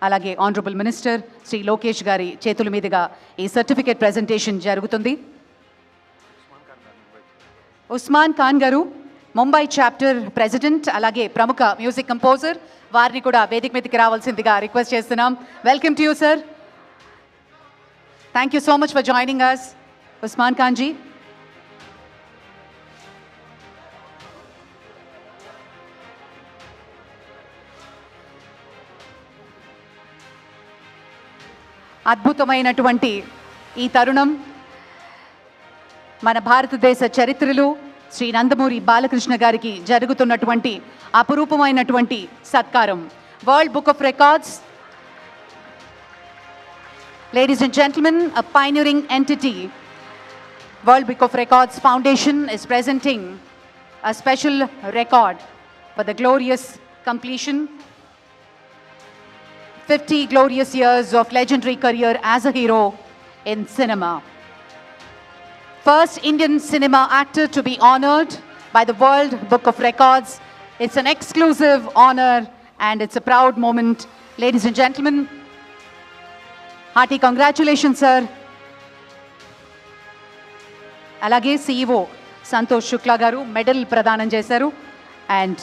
అలాగే honourable minister Shri Lokesh గారి చేతుల మీదుగా ఈ సర్టిఫికేట్ ప్రెజెంటేషన్ జరుగుతుంది. ఉస్మాన్ ఖాన్ గారు ముంబై చాప్టర్ ప్రెసిడెంట్, అలాగే ప్రముఖ మ్యూజిక్ కంపోజర్, వారిని కూడా వేదిక మీదకి రావాల్సిందిగా రిక్వెస్ట్ చేస్తున్నాం. Welcome to you sir. Thank you so much for joining us, Usman Khan ji. అద్భుతమైనటువంటి ఈ తరుణం మన భారతదేశ చరిత్రలో శ్రీ నందమూరి బాలకృష్ణ గారికి జరుగుతున్నటువంటి అపురూపమైనటువంటి సత్కారం. World book of records, ladies and gentlemen, a pioneering entity, World Book of Records Foundation is presenting a special record for the glorious completion 50 glorious years of legendary career as a hero in cinema. First Indian cinema actor to be honored by the World Book of Records. It's an exclusive honor and it's a proud moment. Ladies and gentlemen, hearty congratulations, sir. Alage CEO Santosh Shukla garu medal pradhanam chesaru and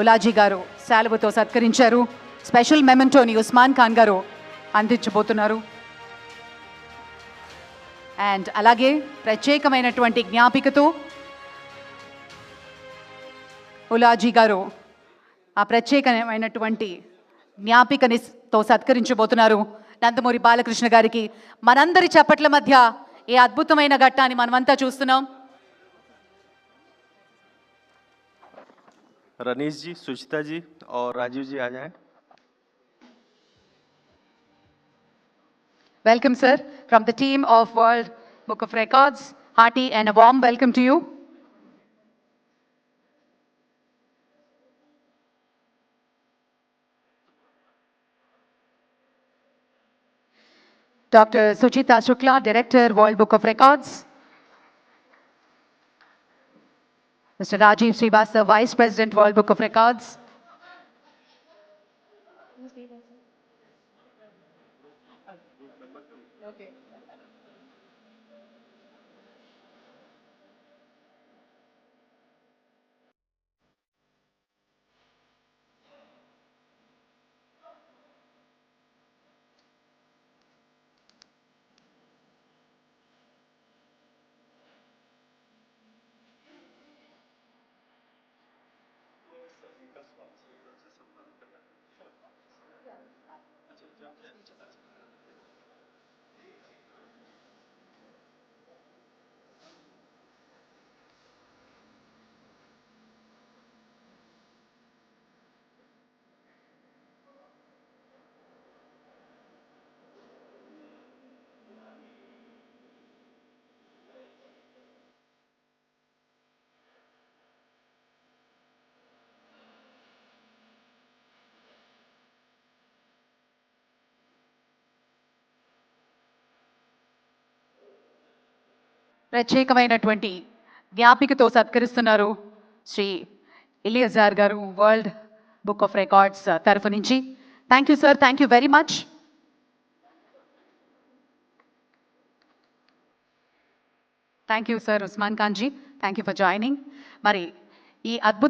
Ulaji garu salvuto satkarincharu. Special మెమెంటోని ఉస్మాన్ ఖాన్ గారు అందించబోతున్నారు. And అలాగే ప్రత్యేకమైనటువంటి జ్ఞాపికతో ఉలాజీ గారు ఆ ప్రత్యేకమైనటువంటి జ్ఞాపికతో సత్కరించబోతున్నారు నందమూరి బాలకృష్ణ గారికి. మనందరి చప్పట్ల మధ్య ఈ అద్భుతమైన ఘట్టాన్ని మనమంతా చూస్తున్నాం. रनीश जी, सुचिता जी और राजीव जी आ जाएं. Welcome, sir, from the team of World Book of Records. Hearty and a warm welcome to you. Dr. Suchita Shukla, Director, World Book of Records. Mr. Rajiv Srivastava, Vice President, World Book of Records. Okay. ప్రత్యేకమైనటువంటి జ్ఞాపికతో సత్కరిస్తున్నారు శ్రీ ఇలియజార్ గారు world book of records తరఫు నుంచి. Thank you sir, thank you very much. Thank you sir Usman Khan ji, thank you for joining. మరి ఈ అద్భుత